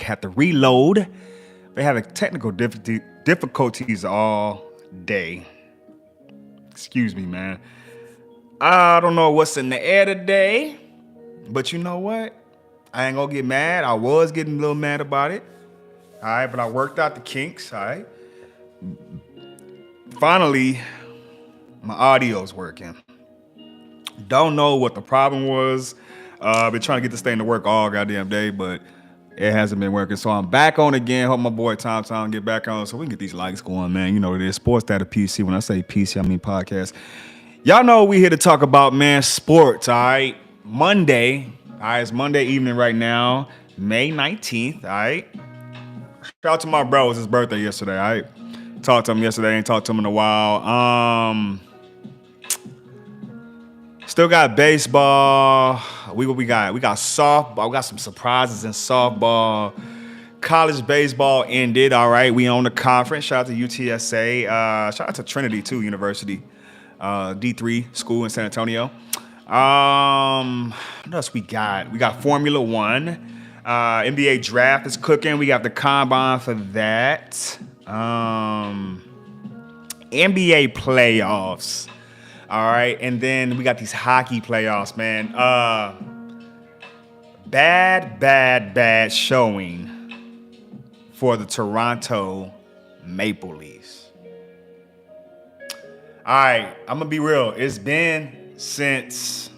Had to reload. They having technical difficulties all day. Excuse me, man. I don't know what's in the air today, but you know what? I ain't gonna get mad. I was getting a little mad about it. All right, but I worked out the kinks. All right. Finally, my audio's working. Don't know what the problem was. I've been trying to get this thing to work all goddamn day, but it hasn't been working. So I'm back on again. Hope my boy Tom get back on so we can get these likes going, man. You know what it is. Sportsdatapc. When I say PC, I mean podcast. Y'all know we here to talk about, man, sports, all right? Monday. All right, it's Monday evening right now, May 19th, all right? Shout out to my bro. It was his birthday yesterday, all right? Talked to him yesterday. Ain't talked to him in a while. Still got baseball. We got softball. We got some surprises in softball. College baseball ended. All right, we on the conference. Shout out to UTSA. Shout out to Trinity too, University, D3 school in San Antonio. What else we got? We got Formula One. NBA draft is cooking. We got the combine for that. NBA playoffs. All right, and then we got these hockey playoffs, man. Bad showing for the Toronto Maple Leafs. All right, I'm gonna be real. It's been since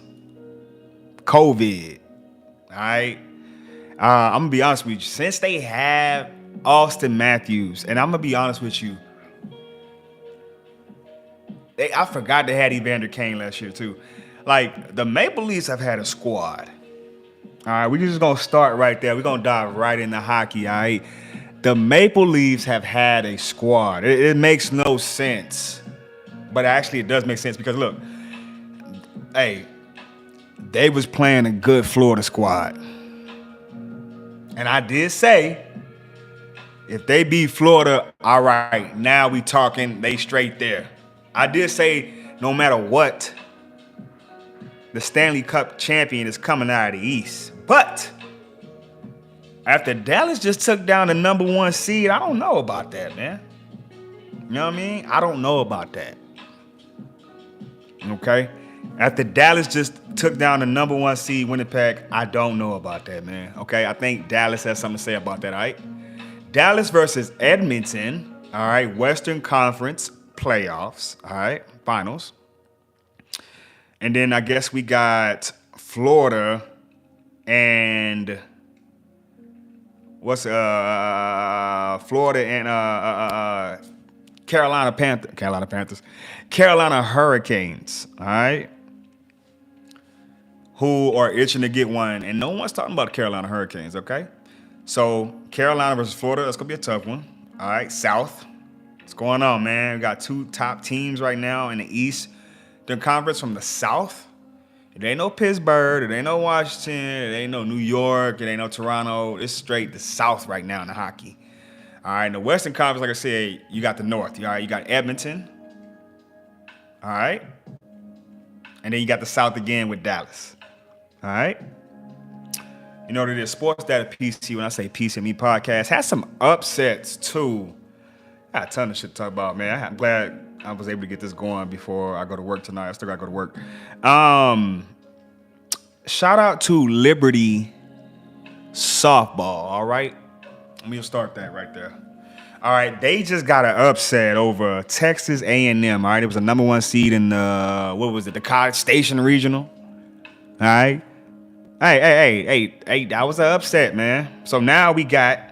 COVID. All right, I'm gonna be honest with you. Since they have Austin Matthews, and I'm gonna be honest with you. I forgot they had Evander Kane last year too. Like, the Maple Leafs have had a squad. All right, we're just gonna start right there. We're gonna dive right into hockey. All right, the Maple Leafs have had a squad. It makes no sense, but actually it does make sense because look, hey, they was playing a good Florida squad, and I did say if they beat Florida, all right, now we talking. They straight there. I did say no matter what, the Stanley Cup champion is coming out of the East. But after Dallas just took down the number one seed, I don't know about that, man. You know what I mean? I don't know about that. Okay? After Dallas just took down the number one seed Winnipeg, I don't know about that, man. Okay? I think Dallas has something to say about that, all right? Dallas versus Edmonton, all right? Western Conference playoffs, all right, finals. And then I guess we got Florida and Florida and Carolina Hurricanes, all right, who are itching to get one, and no one's talking about Carolina Hurricanes, okay? So Carolina versus Florida, that's gonna be a tough one. All right, South. What's going on, man? We got two top teams right now in the East. The conference from the South. It ain't no Pittsburgh. It ain't no Washington. It ain't no New York. It ain't no Toronto. It's straight the South right now in the hockey. All right, in the Western Conference, like I said, you got the North. All right, you got Edmonton. All right. And then you got the South again with Dallas. All right. You know what it is. Sportsdatapc, when I say PC and Me podcast, has some upsets too. I got a ton of shit to talk about, man. I'm glad I was able to get this going before I go to work tonight. I still got to go to work. Shout out to Liberty softball, all right? Let me start that right there. All right, they just got an upset over Texas A&M, all right? It was a number one seed in the College Station Regional, all right? Hey, that was an upset, man. So now we got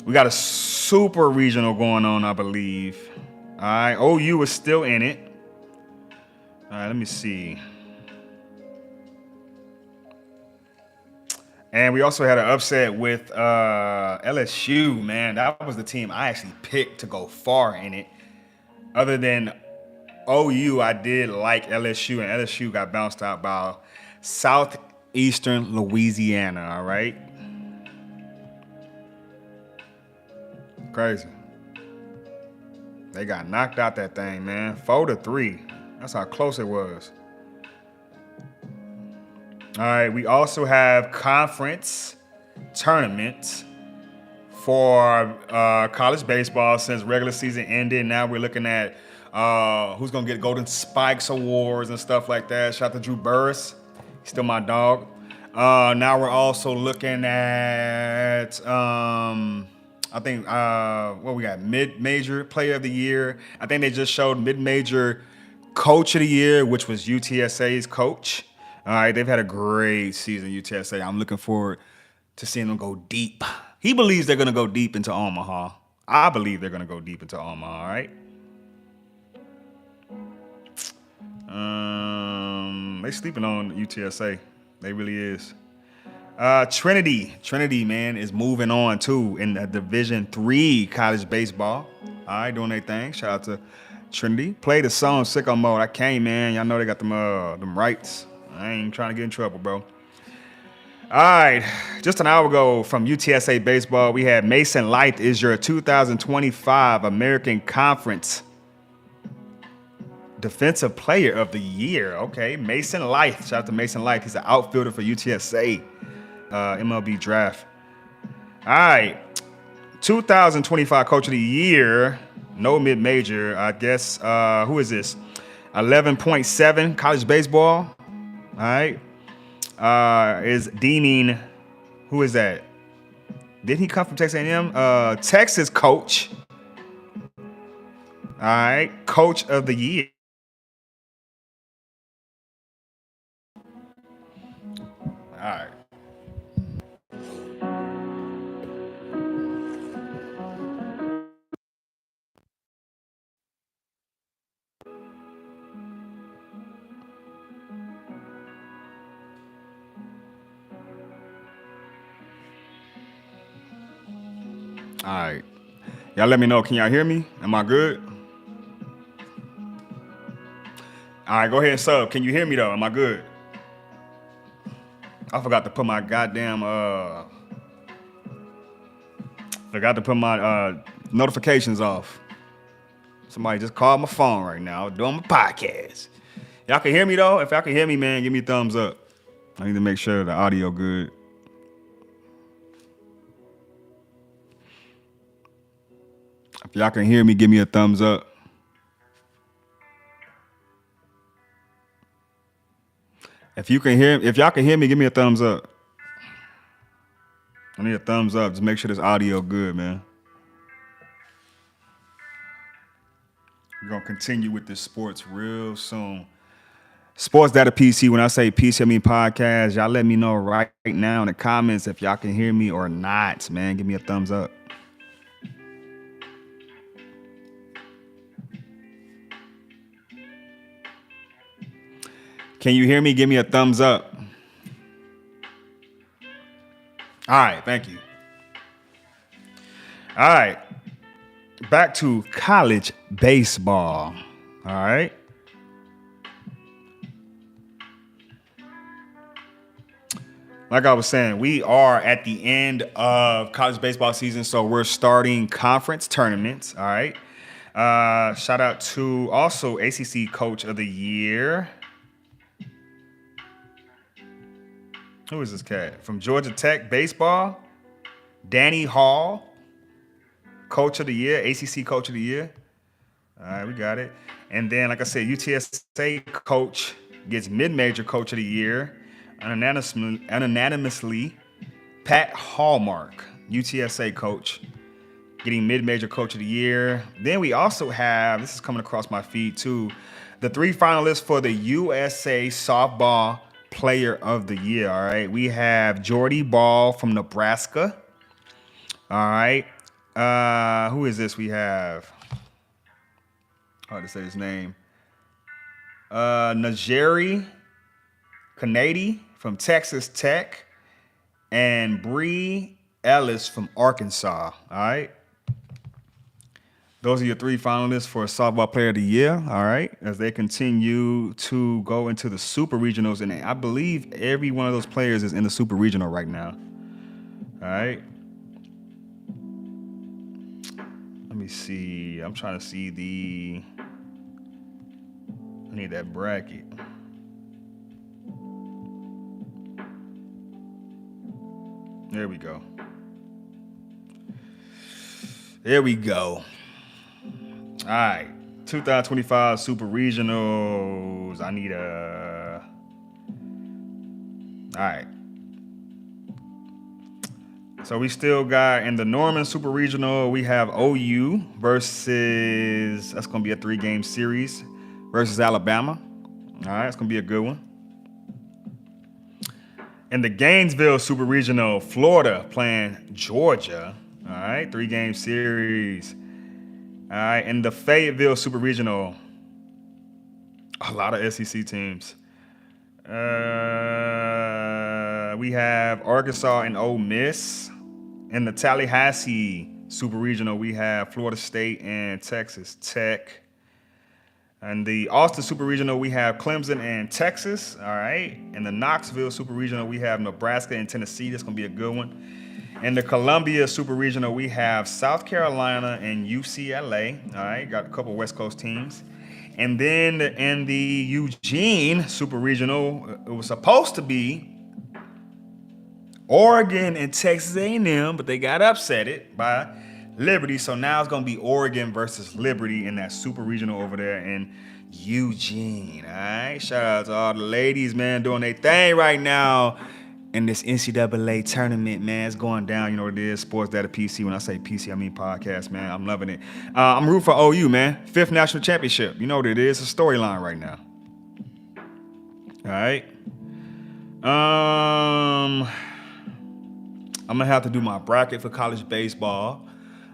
a super regional going on, I believe. All right, OU is still in it. All right, let me see. And we also had an upset with LSU, man. That was the team I actually picked to go far in it. Other than OU, I did like LSU, and LSU got bounced out by Southeastern Louisiana, all right? Crazy. They got knocked out that thing, man. 4-3. That's how close it was. All right, we also have conference tournament for college baseball since regular season ended. Now we're looking at who's gonna get Golden Spikes awards and stuff like that. Shout out to Drew Burris, he's still my dog. Now we're also looking at I think what we got, mid-major player of the year. I think they just showed mid-major coach of the year, which was UTSA's coach. All right, they've had a great season, UTSA. I'm looking forward to seeing them go deep. He believes they're gonna go deep into Omaha. I believe they're gonna go deep into Omaha. All right. They sleeping on UTSA. They really is. Trinity, man, is moving on too in the Division III college baseball. All right, doing their thing. Shout out to Trinity. Play the song "Sicko Mode." I can't, man. Y'all know they got them rights. I ain't trying to get in trouble, bro. All right, just an hour ago from UTSA baseball, we had Mason Light is your 2025 American Conference Defensive Player of the Year. Okay, Mason Light. Shout out to Mason Light. He's an outfielder for UTSA MLB draft. All right, 2025 Coach of the Year. No mid-major. I guess, who is this? 11.7 college baseball. All right. Is deeming, who is that? Did he come from Texas A&M? Texas coach. All right. Coach of the year. All right. All right. Y'all let me know. Can y'all hear me? Am I good? All right, go ahead and sub. Can you hear me though? Am I good? I forgot to put my goddamn notifications off. Somebody just called my phone right now doing my podcast. Y'all can hear me though? If y'all can hear me, man, give me a thumbs up. I need to make sure the audio good. If y'all can hear me, give me a thumbs up. If y'all can hear me, give me a thumbs up. I need a thumbs up. Just make sure this audio good, man. We're gonna continue with this sports real soon. Sportsdatapc. When I say PC, I mean podcast. Y'all let me know right now in the comments if y'all can hear me or not, man. Give me a thumbs up. Can you hear me? Give me a thumbs up. All right, thank you. All right, back to college baseball. All right. Like I was saying, we are at the end of college baseball season, so we're starting conference tournaments. All right. Shout out to also ACC Coach of the Year. Who is this cat? From Georgia Tech baseball, Danny Hall, Coach of the Year, ACC Coach of the Year. All right, we got it. And then, like I said, UTSA coach gets mid-major Coach of the Year unanimously. Pat Hallmark, UTSA coach, getting mid-major Coach of the Year. Then we also have, this is coming across my feed too, the 3 finalists for the USA Softball Player of the Year. All right, we have Jordy Ball from Nebraska. All right, who is this? We have, hard to say his name. Najeri Kanady from Texas Tech, and Bree Ellis from Arkansas. All right. Those are your 3 finalists for Softball Player of the Year. All right. As they continue to go into the Super Regionals. And I believe every one of those players is in the Super Regional right now. All right. Let me see. I'm trying to see I need that bracket. There we go. There we go. All right. 2025 Super Regionals. I need a. All right. So we still got in the Norman Super Regional, we have OU versus, that's going to be a 3-game series versus Alabama. All right, it's going to be a good one. In the Gainesville Super Regional, Florida playing Georgia. All right, 3-game series. All right, in the Fayetteville Super Regional, a lot of SEC teams. We have Arkansas and Ole Miss. In the Tallahassee Super Regional, we have Florida State and Texas Tech. In the Austin Super Regional, we have Clemson and Texas. All right. In the Knoxville Super Regional, we have Nebraska and Tennessee. That's going to be a good one. In the Columbia Super Regional, we have South Carolina and UCLA. All right. Got a couple West Coast teams. And then in the Eugene Super Regional, it was supposed to be Oregon and Texas A&M, but they got upset by Liberty. So now it's going to be Oregon versus Liberty in that Super Regional over there in Eugene. All right. Shout out to all the ladies, man, doing their thing right now in this NCAA tournament, man. It's going down. You know what it is. Sportsdatapc. When I say PC, I mean podcast, man. I'm loving it. I'm rooting for OU, man. 5th national championship. You know what it is. It's a storyline right now. All right. I'm going to have to do my bracket for college baseball.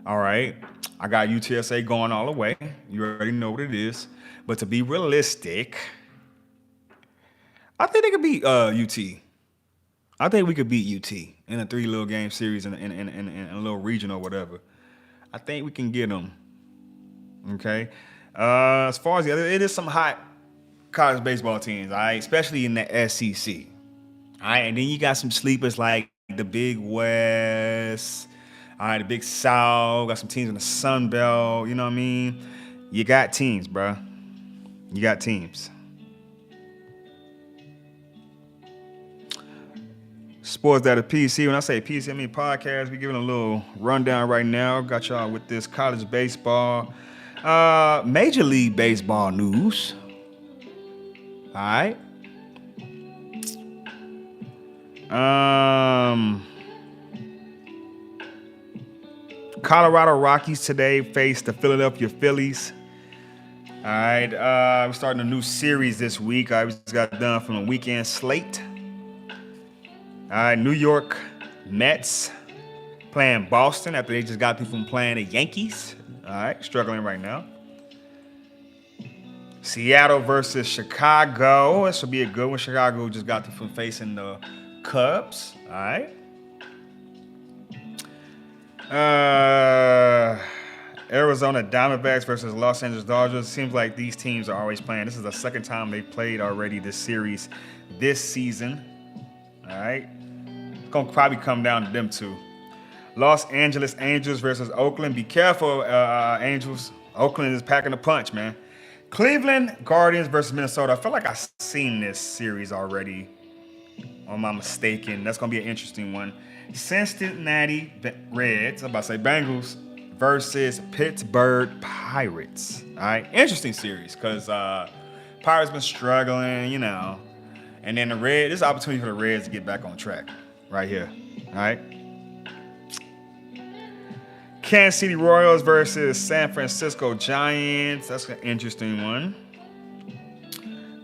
All right. I got UTSA going all the way. You already know what it is. But to be realistic, I think they could beat UT. I think we could beat UT in a 3 little game series in a little region or whatever. I think we can get them. Okay. As far as the other, it is some hot college baseball teams, all right, especially in the SEC. All right. And then you got some sleepers like the Big West, all right, the Big South, got some teams in the Sun Belt, you know what I mean? You got teams, bro. You got teams. Sportsdatapc. When I say PC, I mean podcast. We're giving a little rundown right now. Got y'all with this college baseball, Major League Baseball news. All right. Colorado Rockies today face the Philadelphia Phillies. All right, we're starting a new series this week. I just got done from a weekend slate. All right, New York Mets playing Boston after they just got through from playing the Yankees. All right, struggling right now. Seattle versus Chicago. This will be a good one. Chicago just got through from facing the Cubs. All right. Arizona Diamondbacks versus Los Angeles Dodgers. Seems like these teams are always playing. This is the second time they've played already this series this season. All right. It's going to probably come down to them two. Los Angeles Angels versus Oakland. Be careful, Angels. Oakland is packing a punch, man. Cleveland Guardians versus Minnesota. I feel like I've seen this series already. Or am I mistaken? That's going to be an interesting one. Cincinnati Reds, I'm about to say Bengals, versus Pittsburgh Pirates. All right, interesting series because Pirates been struggling, you know. And then the Reds, this is an opportunity for the Reds to get back on track right here. All right. Kansas City Royals versus San Francisco Giants. That's an interesting one.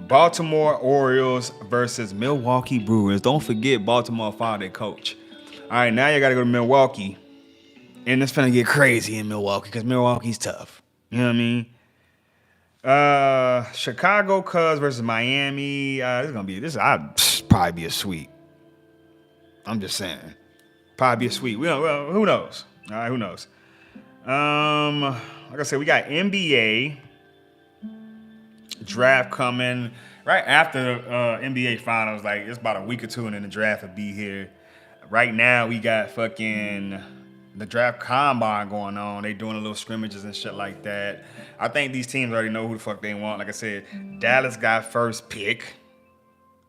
Baltimore Orioles versus Milwaukee Brewers. Don't forget Baltimore fired their coach. All right, now you got to go to Milwaukee. And it's finna get crazy in Milwaukee because Milwaukee's tough. You know what I mean? Chicago Cubs versus Miami. This probably be a sweep. I'm just saying. Probably be a sweep. Well, who knows? All right, who knows? Like I said, we got NBA draft coming right after the NBA finals. Like, it's about a week or two and then the draft will be here. Right now, we got fucking the draft combine going on. They doing a little scrimmages and shit like that. I think these teams already know who the fuck they want. Like I said, Dallas got first pick.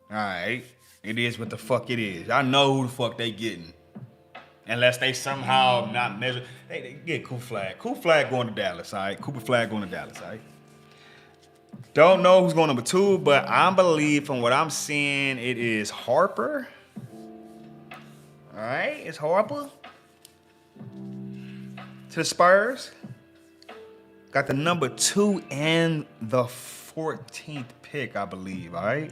All right. It is what the fuck it is. I know who the fuck they getting. Unless they somehow not measure. They get Cooper Flag. Cooper Flag going to Dallas, all right? Cooper Flag going to Dallas, all right? Don't know who's going number 2, but I believe from what I'm seeing, it is Harper. All right, it's Harper to the Spurs. Got the number 2 and the 14th pick, I believe, all right?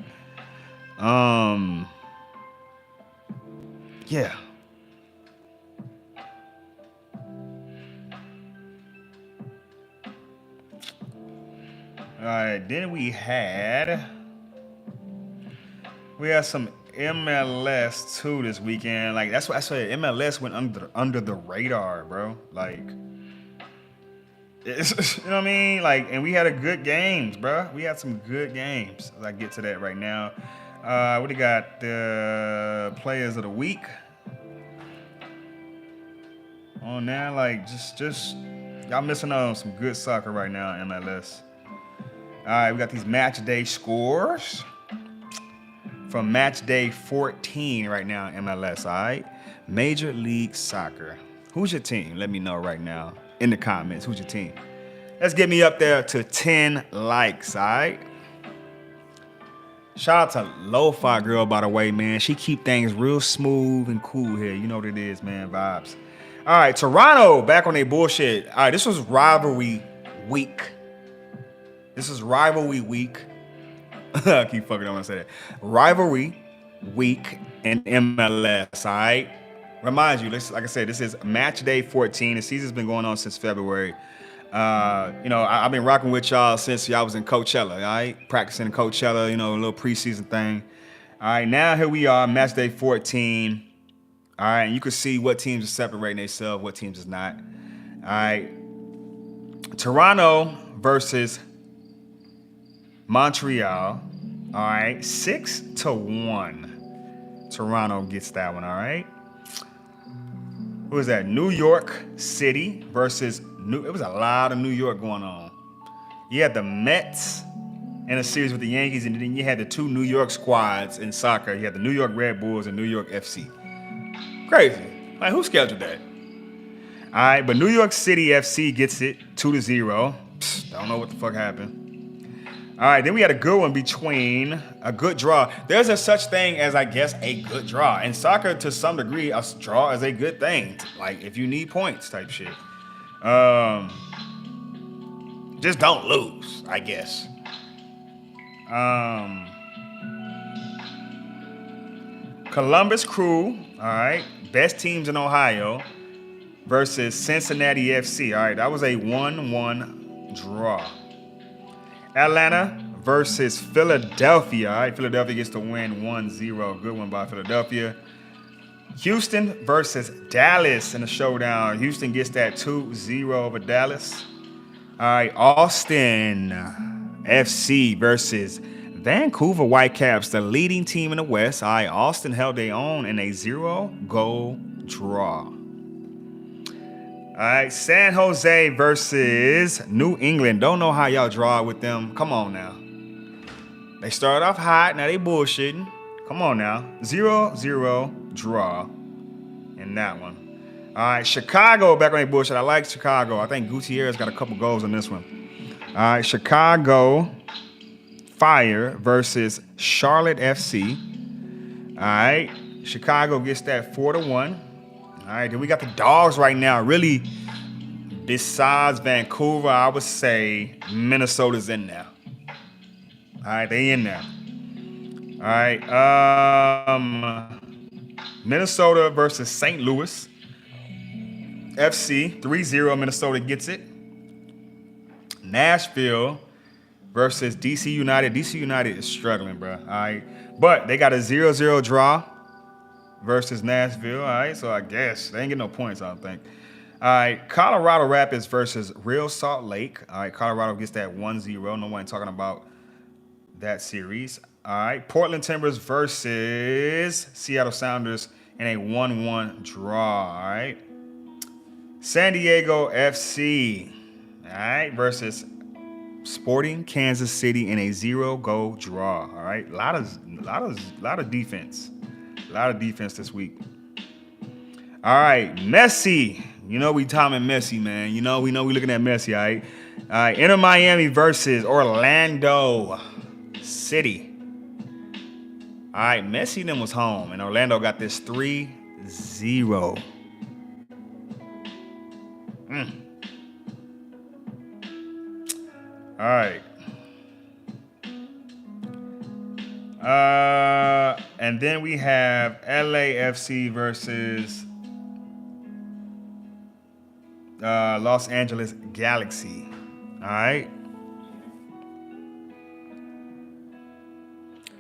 Yeah. All right, then we had some MLS too this weekend. Like that's what I said. MLS went under the radar, bro. Like, it's, you know what I mean? Like, and we had a good games, bro. We had some good games. I get to that right now. What do you got? The players of the week on there. Like, just y'all missing out on some good soccer right now in MLS. All right, we got these match day scores from match day 14 right now in MLS, all right? Major League Soccer. Who's your team? Let me know right now in the comments. Who's your team? Let's get me up there to 10 likes, all right? Shout out to Lo-Fi Girl, by the way, man. She keep things real smooth and cool here. You know what it is, man, vibes. All right, Toronto back on their bullshit. All right, this was rivalry week. I keep fucking on when I say that. Rivalry week in MLS, all right? Remind you, like I said, this is match day 14. The season's been going on since February. I've been rocking with y'all since y'all was in Coachella, all right? Practicing in Coachella, a little preseason thing. All right, now here we are, match day 14. All right, and you can see what teams are separating themselves, what teams is not. All right, Toronto versus Montreal. All right, 6-1. Toronto gets that one, all right? Who is that? New York City versus it was a lot of New York going on. You had the Mets in a series with the Yankees, and then you had the 2 New York squads in soccer. You had the New York Red Bulls and New York FC. Crazy. Like, who scheduled that? All right, but New York City FC gets it 2-0. Don't know what the fuck happened. All right, then we had a good one between a good draw. There's a such thing as, I guess, a good draw. In soccer, to some degree, a draw is a good thing. Like, if you need points type shit. Just don't lose, I guess. Columbus Crew, all right, best teams in Ohio versus Cincinnati FC. All right, that was a 1-1 draw. Atlanta versus Philadelphia. All right, Philadelphia gets to win 1-0. Good one by Philadelphia. Houston versus Dallas in the showdown. Houston gets that 2-0 over Dallas. All right, Austin FC versus Vancouver Whitecaps, the leading team in the West. All right, Austin held their own in a 0-goal draw. All right, San Jose versus New England. Don't know how y'all draw with them. Come on now. They started off hot. Now they bullshitting. Come on now. 0-0 draw in that one. All right, Chicago back on their bullshit. I like Chicago. I think Gutierrez got a couple goals in this one. All right, Chicago Fire versus Charlotte FC. All right, Chicago gets that 4-1. All right, then we got the Dogs right now. Really, besides Vancouver, I would say Minnesota's in there. All right, they in there. All right, Minnesota versus St. Louis FC, 3-0. Minnesota gets it. Nashville versus DC United. DC United is struggling, bro. All right, but they got a 0-0 draw versus Nashville. All right, so I guess they ain't getting no points, I don't think. All right, Colorado Rapids versus Real Salt Lake. All right, Colorado gets that 1-0. No one talking about that series. All right, Portland Timbers versus Seattle Sounders in a 1-1 draw. All right, San Diego FC, all right, versus Sporting Kansas City in a 0-goal draw. All right, a lot of defense. A lot of defense this week. All right, Messi. You know we timing Messi, man. We know we looking at Messi, all right? All right, Inter Miami versus Orlando City. All right, Messi then was home, and Orlando got this 3-0. All right. And then we have LAFC versus Los Angeles Galaxy. All right.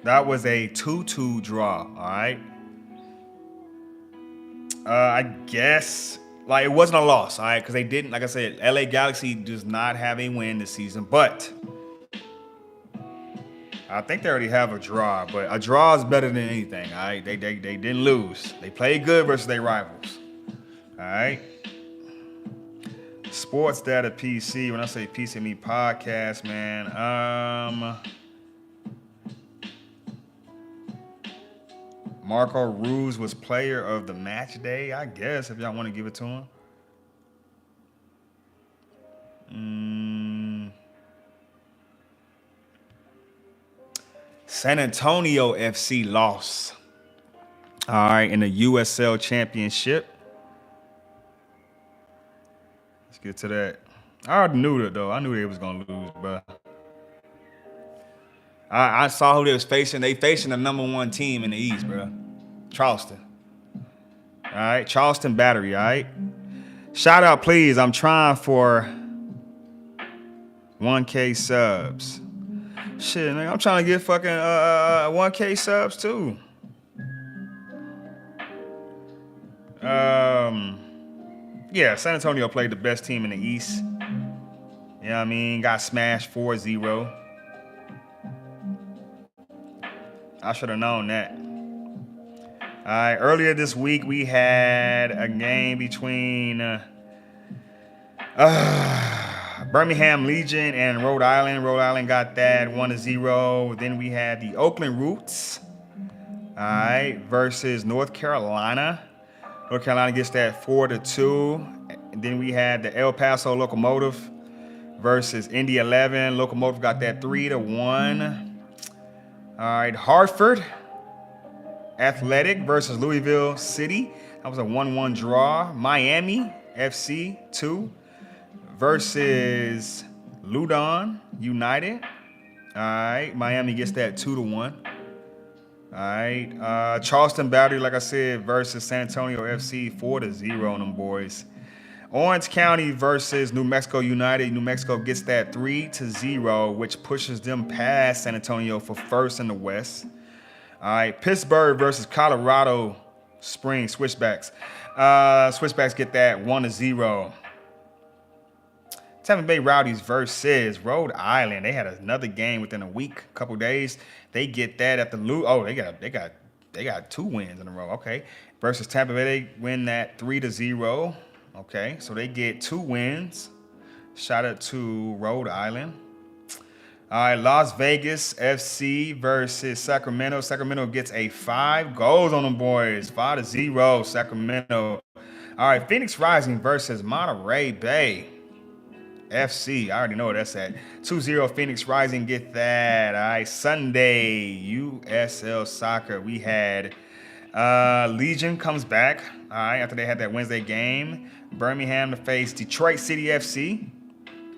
That was a 2-2 draw. All right. I guess like it wasn't a loss. All right, because they didn't. Like I said, LA Galaxy does not have a win this season, but I think they already have a draw. But a draw is better than anything. All right. They didn't lose. They played good versus their rivals. All right. Sportsdatapc. When I say PC, I mean podcast, man. Marco Ruz was player of the match day, I guess, if y'all want to give it to him. San Antonio FC lost. All right, in the USL Championship. Let's get to that. I already knew that, though. I knew they was going to lose, bro. I saw who they was facing. They facing the #1 team in the East, bro. Charleston. All right, Charleston Battery, all right? Shout out, please. I'm trying for 1K subs. Shit, nigga, I'm trying to get fucking 1K subs, too. Yeah, San Antonio played the best team in the East. You know what I mean? Got smashed 4-0. I should have known that. All right, earlier this week we had a game between Birmingham Legion and Rhode Island. Rhode Island got that 1-0. Then we had the Oakland Roots, all right, versus North Carolina. North Carolina gets that 4-2. And then we had the El Paso Locomotive versus Indy 11. Locomotive got that 3-1. All right, Hartford Athletic versus Louisville City. That was a 1-1 draw. Miami FC 2 versus Loudoun United. All right, Miami gets that 2-1. All right, Charleston Battery, like I said, versus San Antonio FC 4-0 on them boys. Orange County versus New Mexico United. New Mexico gets that 3-0, which pushes them past San Antonio for first in the West. All right, Pittsburgh versus Colorado Springs Switchbacks. Switchbacks get that 1-0. Tampa Bay Rowdies versus Rhode Island. They had another game within a week, couple days. They get that at the they got 2 wins in a row. Okay, versus Tampa Bay, they win that 3-0. Okay, so they get 2 wins. Shout out to Rhode Island. All right, Las Vegas FC versus Sacramento. Sacramento gets a 5 goals on them boys. 5-0, Sacramento. All right, Phoenix Rising versus Monterey Bay FC. I already know where that's at. 2-0, Phoenix Rising get that. All right, Sunday, USL Soccer. We had Legion comes back, all right, after they had that Wednesday game. Birmingham to face Detroit City FC.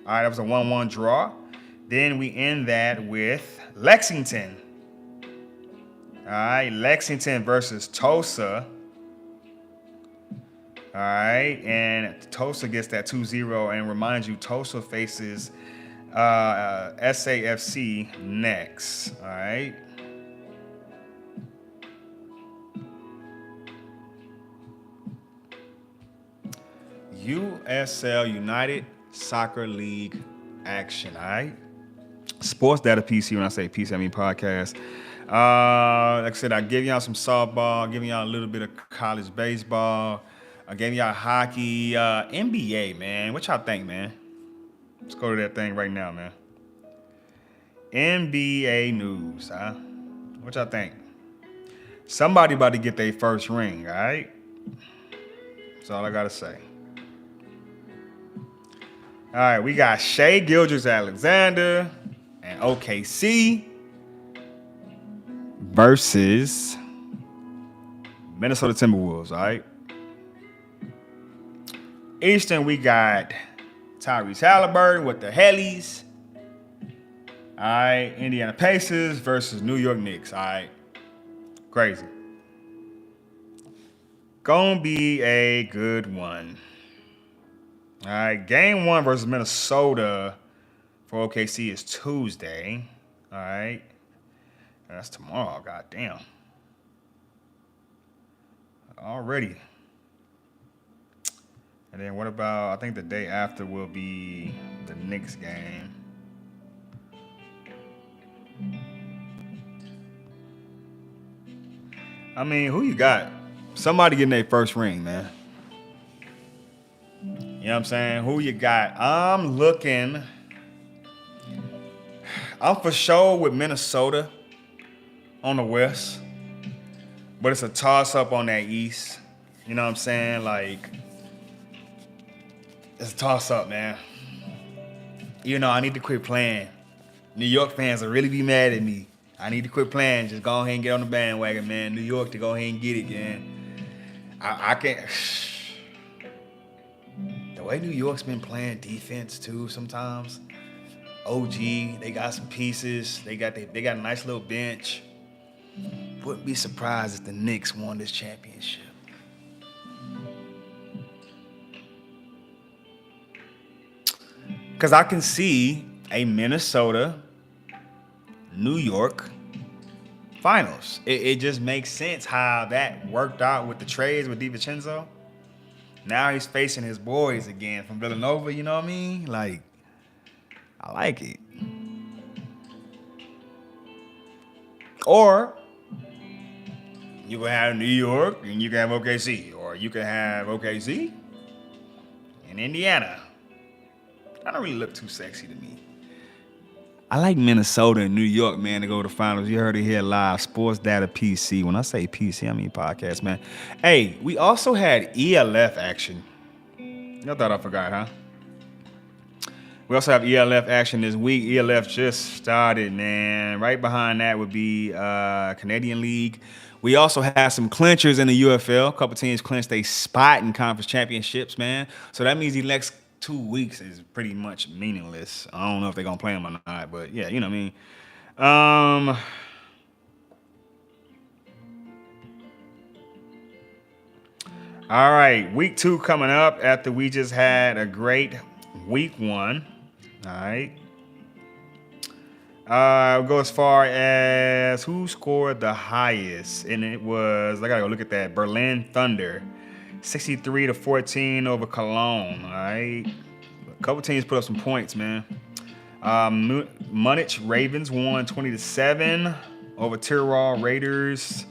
All right, that was a 1-1 draw. Then we end that with Lexington. All right, Lexington versus Tulsa. All right, and Tulsa gets that 2-0. And remind you, Tulsa faces SAFC next. All right. USL United Soccer League action, all right? Sportsdatapc, when I say PC, I mean podcast. Like I said, I gave y'all some softball, giving y'all a little bit of college baseball. I gave y'all hockey, NBA, man. What y'all think, man? Let's go to that thing right now, man. NBA news, huh? What y'all think? Somebody about to get their first ring, all right? That's all I gotta say. All right, we got Shea Gilgeous-Alexander and OKC versus Minnesota Timberwolves. All right. Eastern, we got Tyrese Halliburton with the Hellies. All right, Indiana Pacers versus New York Knicks. All right, crazy. Gonna be a good one. All right, game 1 versus Minnesota for OKC is Tuesday. All right, that's tomorrow. Goddamn. Already. And then what about, I think the day after will be the Knicks game. I mean, who you got? Somebody getting their first ring, man. You know what I'm saying? Who you got? I'm for sure with Minnesota on the West. But it's a toss-up on that East. You know what I'm saying? Like, it's a toss-up, man. You know, I need to quit playing. New York fans will really be mad at me. I need to quit playing. Just go ahead and get on the bandwagon, man. New York to go ahead and get it, man. I can't. The way New York's been playing defense too sometimes. OG, they got some pieces. They got a nice little bench. Wouldn't be surprised if the Knicks won this championship. Because I can see a Minnesota, New York finals. It just makes sense how that worked out with the trades with DiVincenzo. Now he's facing his boys again from Villanova, you know what I mean? Like, I like it. Or you can have New York and you can have OKC. Or you can have OKC and Indiana. That don't really look too sexy to me. I like Minnesota and New York, man, to go to the finals. You heard it here live. Sportsdatapc. When I say PC, I mean podcast, man. Hey, we also had ELF action. Y'all thought I forgot, huh? We also have ELF action this week. ELF just started, man. Right behind that would be Canadian League. We also have some clinchers in the UFL. A couple teams clinched a spot in conference championships, man. So that means the next 2 weeks is pretty much meaningless. I don't know if they're gonna play them or not, but yeah, you know what I mean. All right, week 2 coming up after we just had a great week 1. All right. We'll go as far as who scored the highest, and it was, I gotta go look at that, Berlin Thunder. 63-14 over Cologne, all right? A couple teams put up some points, man. Munich Ravens won 20-7 over Tyrol Raiders.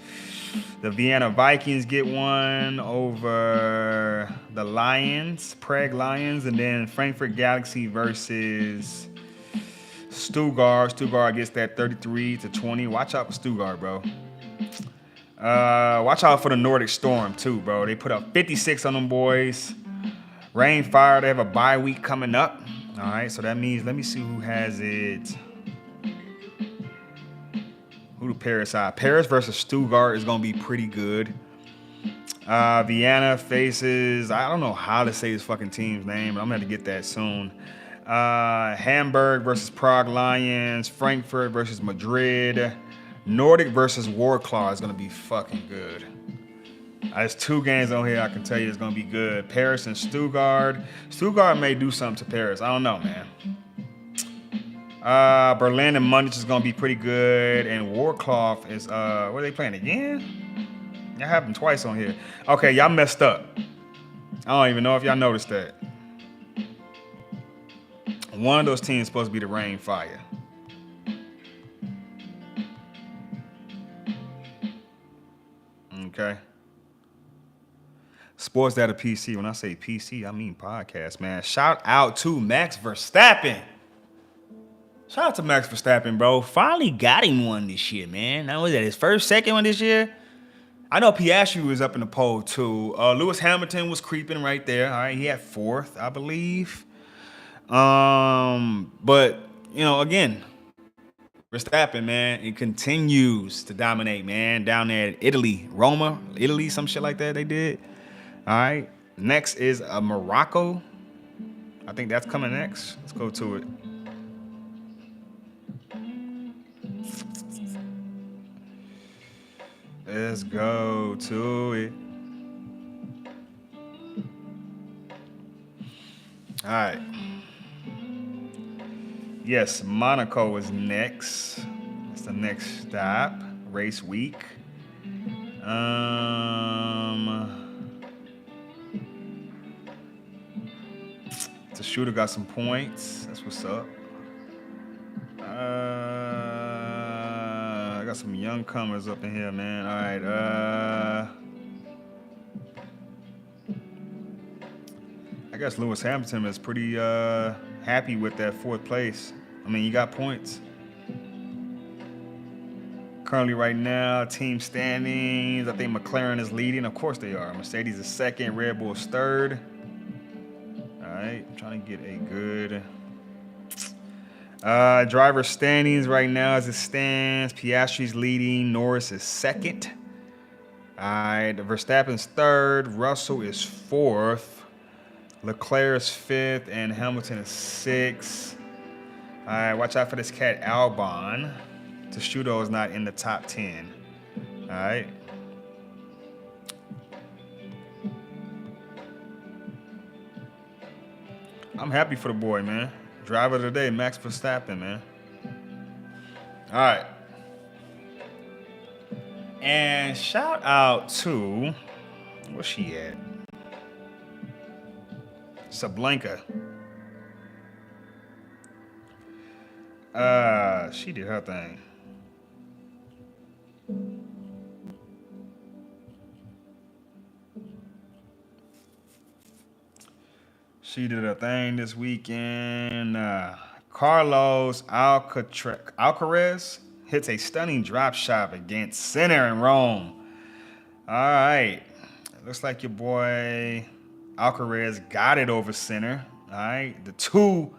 The Vienna Vikings get one over the Lions, Prague Lions, and then Frankfurt Galaxy versus Stuttgart. Stuttgart gets that 33-20. Watch out for Stuttgart, bro. Watch out for the Nordic Storm too, bro. They put up 56 on them boys. Rain Fire, they have a bye week coming up. All right, so that means, let me see who has it. Who do Paris have? Paris versus Stuttgart is going to be pretty good. Vienna faces, I don't know how to say this fucking team's name, but I'm going to have to get that soon. Hamburg versus Prague Lions. Frankfurt versus Madrid. Nordic versus Warclaw is going to be fucking good. There's 2 games on here I can tell you it's going to be good. Paris and Stuttgart. Stuttgart may do something to Paris. I don't know, man. Berlin and Munich is going to be pretty good. And Warclaw is, what are they playing again? Y'all have them twice on here. Okay, y'all messed up. I don't even know if y'all noticed that. One of those teams is supposed to be the Rain Fire. Okay. Sportsdatapc. When I say PC, I mean podcast, man. Shout out to Max Verstappen. Shout out to Max Verstappen, bro. Finally got him one this year, man. Now, was that his first, second one this year? I know Piastri was up in the pole too. Lewis Hamilton was creeping right there. All right, he had fourth, I believe. But again, Verstappen, man, it continues to dominate, man. Down there in Italy, Roma, Italy, some shit like that they did. All right. Next is Morocco. I think that's coming next. Let's go to it. Let's go to it. All right. Yes, Monaco is next. That's the next stop. Race week. The shooter got some points. That's what's up. I got some young comers up in here, man. All right. I guess Lewis Hamilton is pretty happy with that fourth place. I mean, you got points. Currently, right now, team standings. I think McLaren is leading. Of course they are. Mercedes is second. Red Bull is third. All right, I'm trying to get a good driver standings right now as it stands. Piastri's leading. Norris is second. All right, Verstappen's third. Russell is fourth. Leclerc is fifth, and Hamilton is sixth. All right, watch out for this cat Albon. Teshudo is not in the top 10. All right. I'm happy for the boy, man. Driver of the day, Max Verstappen, man. All right. And shout out to, where's she at? Sablanka. She did her thing. She did her thing this weekend. Carlos Alcaraz hits a stunning drop shot against Sinner in Rome. All right. Looks like your boy Alcaraz got it over Sinner. All right. The two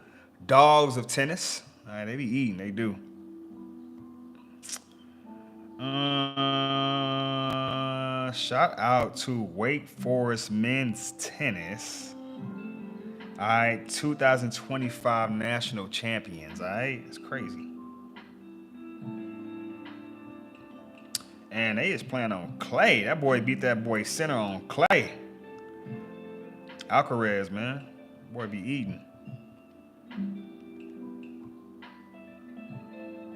dogs of tennis. All right. They be eating. They do. Shout out to Wake Forest men's tennis. All right, 2025 national champions. All right, it's crazy. And they is playing on clay. That boy beat that boy Sinner on clay. Alcaraz, man, boy be eating.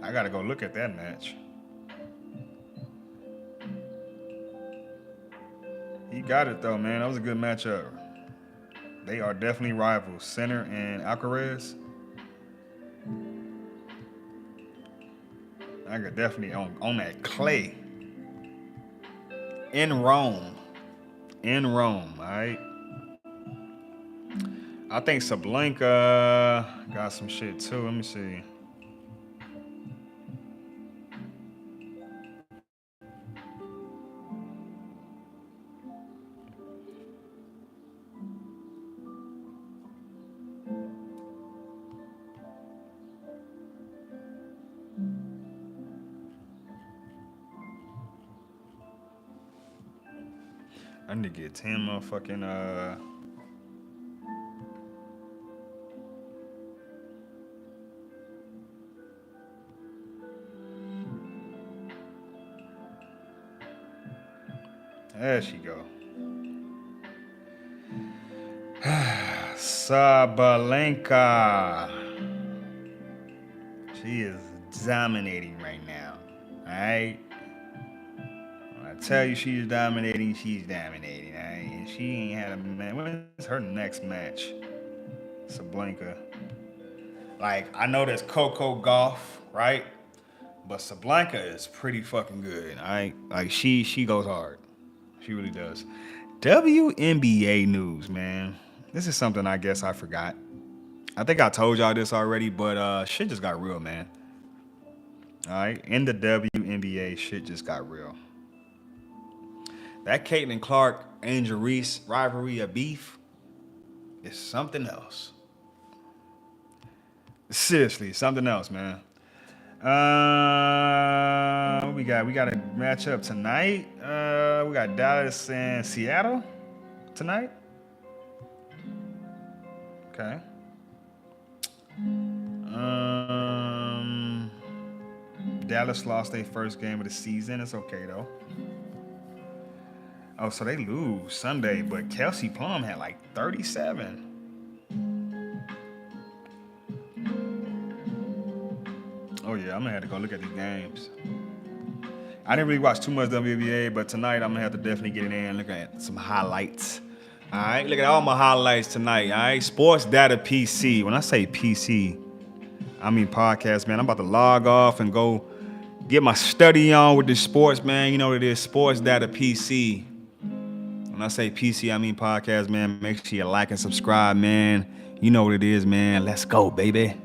I gotta go look at that match. He got it though, man. That was a good matchup. They are definitely rivals, Sinner and Alcaraz. I could definitely on that clay in Rome. In Rome, all right. I think Sablanka got some shit too. Let me see. I need to get 10 motherfucking there she go. Sabalenka. She is dominating right now. Alright? When I tell you she's dominating, she's dominating. Alright? And she ain't had a match. When's her next match? Sablenka. Like, I know there's Coco Golf, right? But Sablenka is pretty fucking good. Alright? Like she goes hard. She really does. WNBA news, man. This is something I guess I forgot. I think I told y'all this already, but shit just got real, man. All right, in the WNBA, shit just got real. That Caitlin Clark, Angel Reese rivalry of beef is something else. Seriously, something else, man. We got a matchup tonight. We got Dallas and Seattle tonight. Okay. Dallas lost their first game of the season. It's okay though. Oh, so they lose Sunday, but Kelsey Plum had like 37. Oh yeah, I'm gonna have to go look at these games. I didn't really watch too much WNBA, but tonight I'm gonna have to definitely get in there and look at some highlights. All right, look at all my highlights tonight. All right, Sportsdatapc. When I say PC, I mean podcast, man. I'm about to log off and go get my study on with the sports, man. You know what it is, Sportsdatapc. When I say PC, I mean podcast, man. Make sure you like and subscribe, man. You know what it is, man. Let's go, baby.